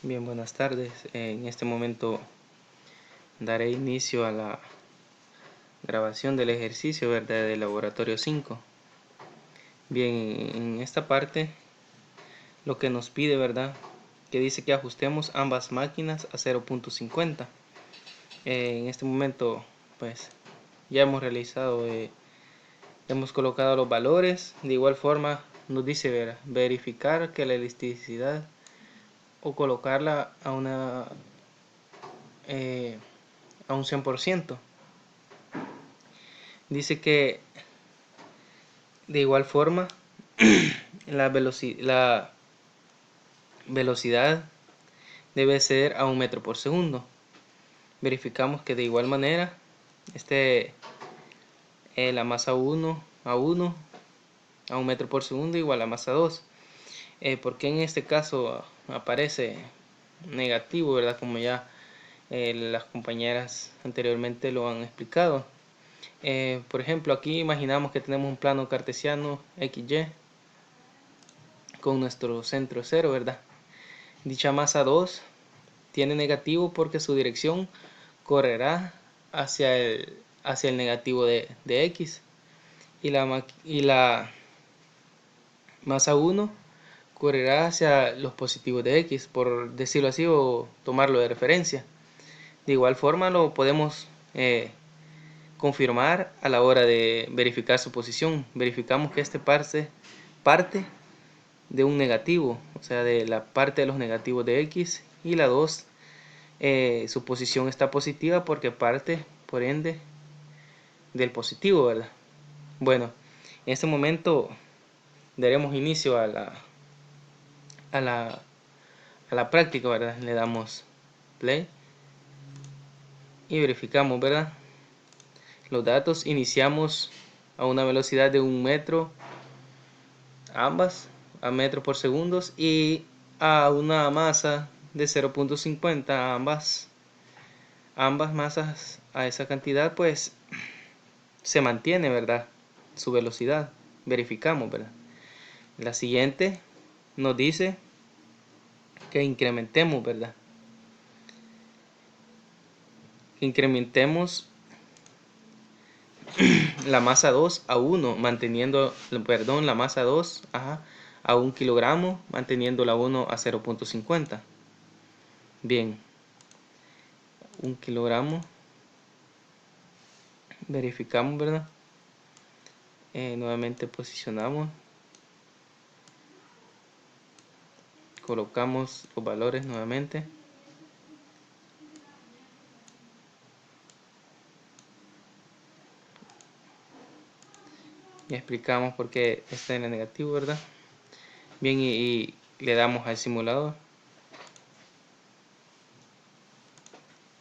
Bien, buenas tardes. En este momento daré inicio a la grabación del ejercicio, ¿verdad?, del laboratorio 5. Bien, en esta parte lo que nos pide, ¿verdad?, que dice que ajustemos ambas máquinas a 0.50. En este momento pues ya hemos realizado, hemos colocado los valores. De igual forma nos dice verificar que la elasticidad o colocarla a un 100%. Dice que de igual forma la velocidad debe ser a 1 metro por segundo. Verificamos que de igual manera la masa 1 a 1 a 1 metro por segundo igual a masa 2. Porque en este caso aparece negativo, ¿verdad? Como ya las compañeras anteriormente lo han explicado. Por ejemplo, aquí imaginamos que tenemos un plano cartesiano XY con nuestro centro 0, ¿verdad? Dicha masa 2 tiene negativo porque su dirección correrá hacia el negativo de X, y la masa 1 correrá hacia los positivos de X, por decirlo así, o tomarlo de referencia. De igual forma lo podemos confirmar a la hora de verificar su posición. Verificamos que parte de un negativo, o sea, de la parte de los negativos de X, y la 2 su posición está positiva porque parte, por ende, del positivo, ¿verdad? Bueno, en este momento daremos inicio a la práctica, ¿verdad? Le damos play y verificamos, ¿verdad?, los datos. Iniciamos a una velocidad de 1 metro, ambas a metro por segundo, y a una masa de 0.50, ambas masas a esa cantidad, pues se mantiene, ¿verdad?, su velocidad. Verificamos, ¿verdad? La siguiente nos dice que incrementemos, ¿verdad? Que incrementemos la masa 2 a 1, manteniendo, la masa 2 a 1 kilogramo, manteniendo la 1 a 0.50. Bien, 1 kilogramo. Verificamos, ¿verdad? Nuevamente posicionamos, colocamos los valores nuevamente. Y explicamos por qué está en el negativo, ¿verdad? Bien, y le damos al simulador.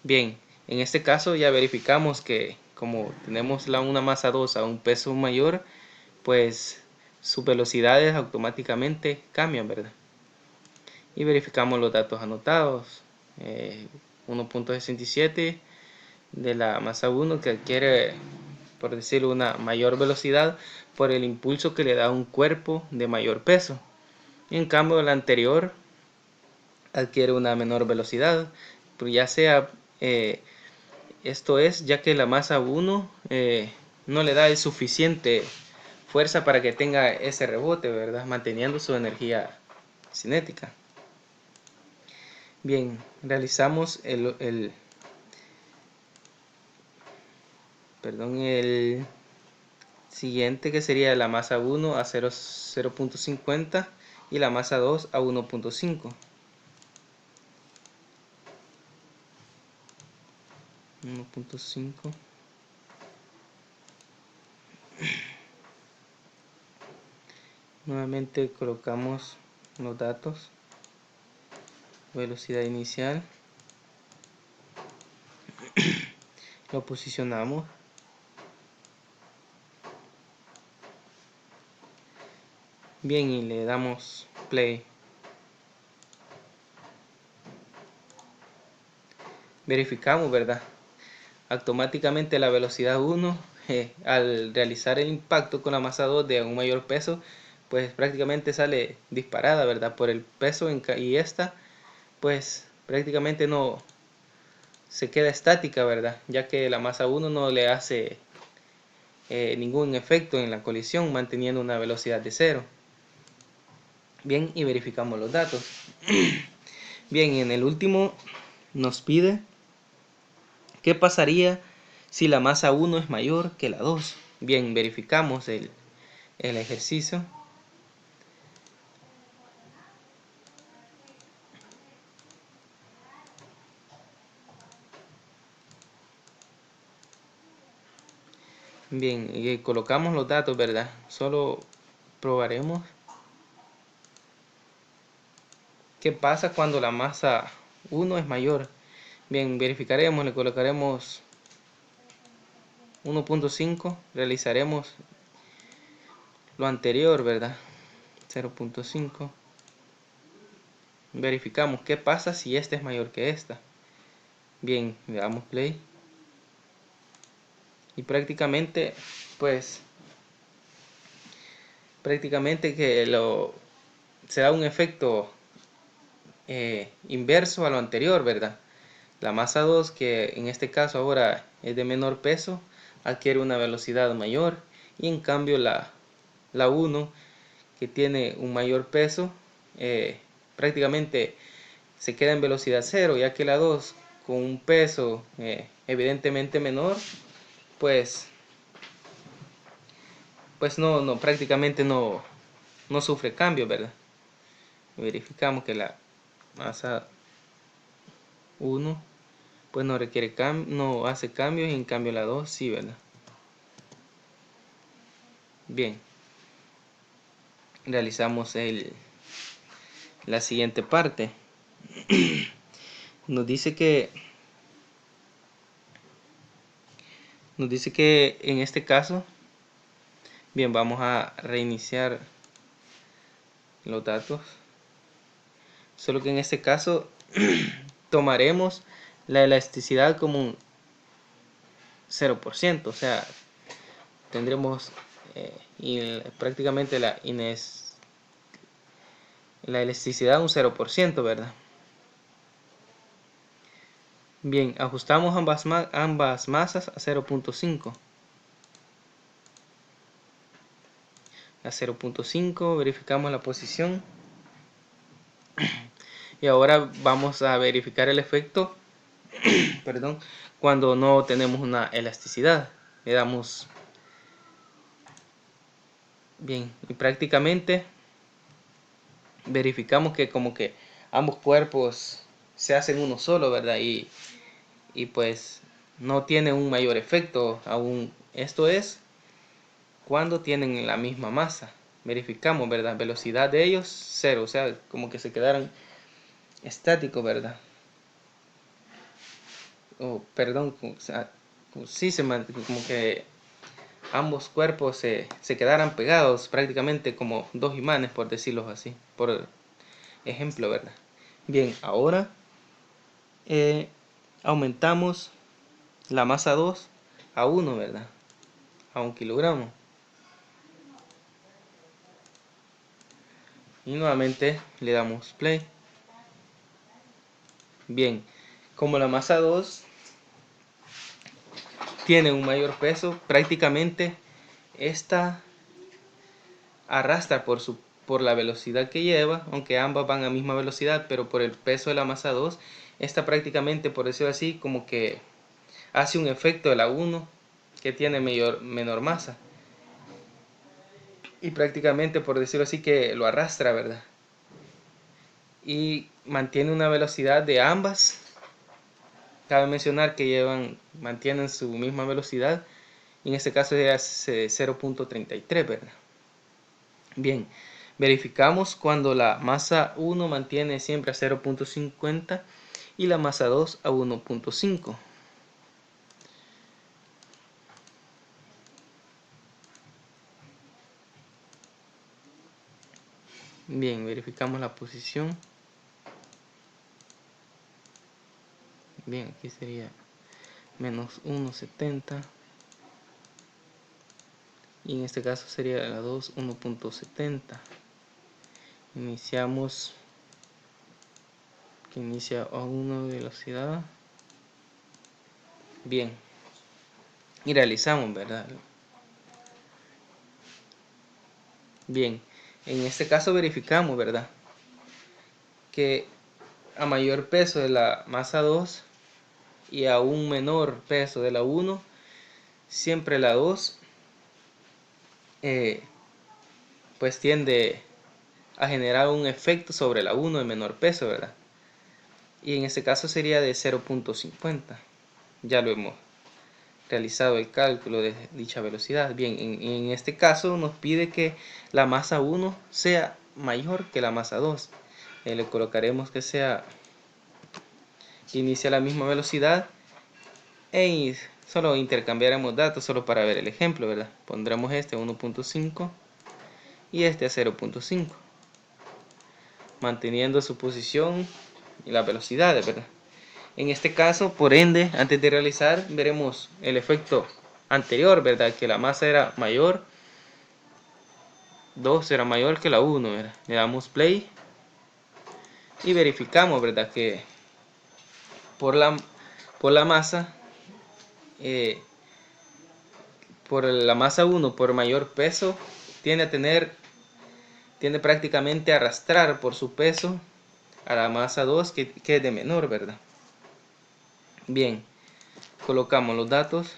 Bien, en este caso ya verificamos que como tenemos una masa 2 a un peso mayor, pues sus velocidades automáticamente cambian, ¿verdad? Y verificamos los datos anotados. 1.67 de la masa 1, que adquiere, por decirlo, una mayor velocidad por el impulso que le da un cuerpo de mayor peso. En cambio, la anterior adquiere una menor velocidad, pero ya sea esto es ya que la masa 1 no le da suficiente fuerza para que tenga ese rebote, ¿verdad?, manteniendo su energía cinética. Bien, realizamos el siguiente, que sería la masa 1 a 0.50 y la masa 2 a 1.5. 1.5. Nuevamente colocamos los datos. Velocidad inicial. Lo posicionamos. Bien, y le damos play. Verificamos, ¿verdad? Automáticamente la velocidad 1, al realizar el impacto con la masa 2 de un mayor peso, pues prácticamente sale disparada, ¿verdad?, por el peso, y esta pues prácticamente no se queda estática, ¿verdad? Ya que la masa 1 no le hace ningún efecto en la colisión, manteniendo una velocidad de 0. Bien, y verificamos los datos. Bien, en el último nos pide qué pasaría si la masa 1 es mayor que la 2. Bien, verificamos el ejercicio. Bien, y colocamos los datos, ¿verdad? Solo probaremos qué pasa cuando la masa 1 es mayor. Bien, verificaremos, le colocaremos 1.5, realizaremos lo anterior, ¿verdad? 0.5. Verificamos qué pasa si esta es mayor que esta. Bien, le damos play. Y prácticamente, pues, que se da un efecto inverso a lo anterior, ¿verdad? La masa 2, que en este caso ahora es de menor peso, adquiere una velocidad mayor, y en cambio la 1, que tiene un mayor peso, prácticamente se queda en velocidad 0, ya que la 2 con un peso evidentemente menor, pues no prácticamente no sufre cambios, ¿verdad? Verificamos que la masa 1 pues no requiere no hace cambios, y en cambio la 2 sí, ¿verdad? Bien, realizamos la siguiente parte. Nos dice que en este caso, bien, vamos a reiniciar los datos. Solo que en este caso tomaremos la elasticidad como un 0%, o sea, tendremos prácticamente la elasticidad un 0%, ¿verdad? Bien, ajustamos ambas masas a 0.5. A 0.5, verificamos la posición. Y ahora vamos a verificar el efecto perdón, cuando no tenemos una elasticidad. Le damos bien, y prácticamente verificamos que como que ambos cuerpos se hacen uno solo, ¿verdad? Y pues no tiene un mayor efecto aún. Esto es cuando tienen la misma masa. Verificamos, ¿verdad? Velocidad de ellos 0, o sea, como que se quedaran estáticos, ¿verdad? Perdón, o sea, sí, como que ambos cuerpos se quedaran pegados, prácticamente como dos imanes, por decirlo así, por ejemplo, ¿verdad? Bien, ahora aumentamos la masa 2 a 1, ¿verdad? A 1 kilogramo. Y nuevamente le damos play. Bien, como la masa 2 tiene un mayor peso, prácticamente esta arrastra por la velocidad que lleva, aunque ambas van a misma velocidad, pero por el peso de la masa 2, esta prácticamente, por decirlo así, como que hace un efecto de la 1 que tiene menor masa. Y prácticamente, por decirlo así, que lo arrastra, ¿verdad? Y mantiene una velocidad de ambas. Cabe mencionar que mantienen su misma velocidad. Y en este caso es 0.33, ¿verdad? Bien, verificamos cuando la masa 1 mantiene siempre a 0.50 y la masa 2 a 1.5. Bien, verificamos la posición. Bien, aquí sería menos 1.70. Y en este caso sería la 2, 1.70. Iniciamos que inicia A1 velocidad. Bien, y realizamos, ¿verdad? Bien, en este caso verificamos, ¿verdad?, que a mayor peso de la masa 2 y a un menor peso de la 1, siempre la 2 pues tiende a generar un efecto sobre la 1 de menor peso, ¿verdad? Y en este caso sería de 0.50. Ya lo hemos realizado el cálculo de dicha velocidad. Bien, en este caso nos pide que la masa 1 sea mayor que la masa 2. Le colocaremos que inicia la misma velocidad y solo intercambiaremos datos solo para ver el ejemplo, ¿verdad? Pondremos este a 1.5 y este a 0.5, manteniendo su posición y la velocidad, ¿verdad? En este caso, por ende, antes de realizar, veremos el efecto anterior, ¿verdad? Que la masa era mayor, 2 era mayor que la 1, ¿verdad? Le damos play y verificamos, ¿verdad?, que por la masa, por la masa 1, por mayor peso, tiende prácticamente a arrastrar por su peso a la masa 2, que es de menor, ¿verdad? Bien, colocamos los datos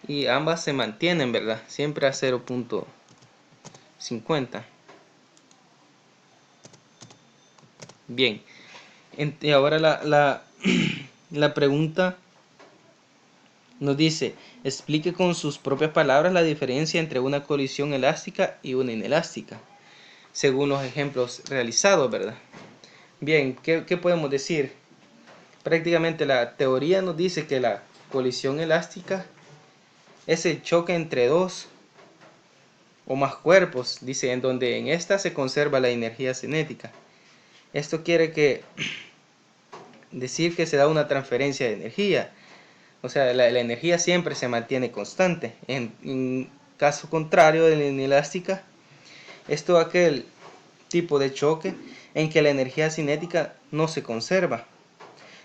y ambas se mantienen, ¿verdad?, siempre a 0.50. Bien, y ahora la pregunta nos dice: explique con sus propias palabras la diferencia entre una colisión elástica y una inelástica, según los ejemplos realizados, ¿verdad? Bien, ¿qué podemos decir? Prácticamente la teoría nos dice que la colisión elástica es el choque entre dos o más cuerpos, dice, en donde en esta se conserva la energía cinética. Esto quiere decir que se da una transferencia de energía, o sea, la energía siempre se mantiene constante. En caso contrario de la inelástica, esto es aquel tipo de choque en que la energía cinética no se conserva,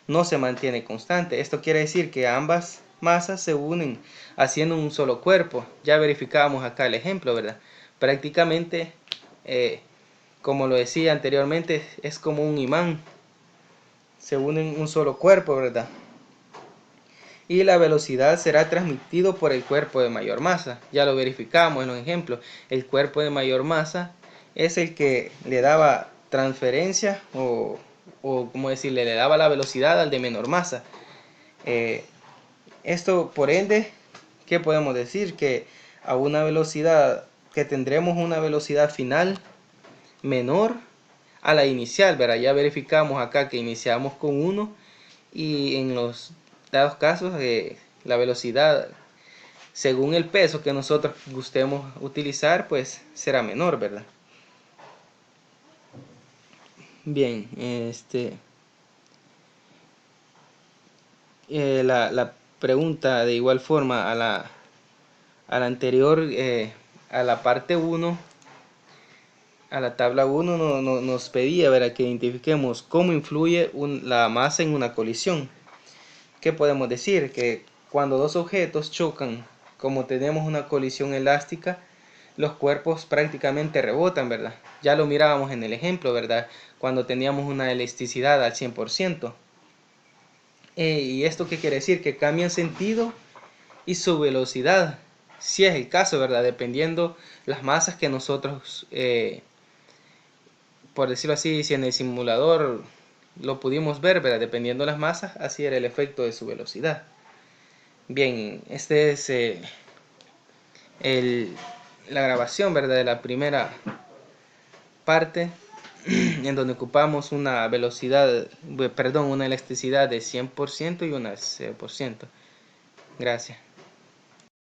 no se mantiene constante. Esto quiere decir que ambas masas se unen haciendo un solo cuerpo. Ya verificábamos acá el ejemplo, ¿verdad? Prácticamente, como lo decía anteriormente, es como un imán. Se unen en un solo cuerpo, ¿verdad? Y la velocidad será transmitido por el cuerpo de mayor masa. Ya lo verificamos en los ejemplos. El cuerpo de mayor masa es el que le daba transferencia o como decirle, le daba la velocidad al de menor masa. Esto, por ende, ¿qué podemos decir? Que a una velocidad, que tendremos una velocidad final menor a la inicial, ¿verdad? Ya verificamos acá que iniciamos con 1 y en los dados casos la velocidad, según el peso que nosotros gustemos utilizar, pues será menor, ¿verdad? Bien, la pregunta de igual forma a la anterior, a la parte 1, a la tabla 1 nos pedía, ¿verdad?, que identifiquemos cómo influye la masa en una colisión. ¿Qué podemos decir? Que cuando dos objetos chocan, como tenemos una colisión elástica, los cuerpos prácticamente rebotan, ¿verdad? Ya lo mirábamos en el ejemplo, ¿verdad?, cuando teníamos una elasticidad al 100%. ¿Y esto qué quiere decir? Que cambian sentido y su velocidad, si es el caso, ¿verdad?, dependiendo las masas que nosotros, por decirlo así, si en el simulador lo pudimos ver, ¿verdad?, dependiendo las masas, así era el efecto de su velocidad. Bien, este es la grabación, ¿verdad?, de la primera parte, en donde ocupamos una velocidad, una elasticidad de 100% y una 0%. Gracias.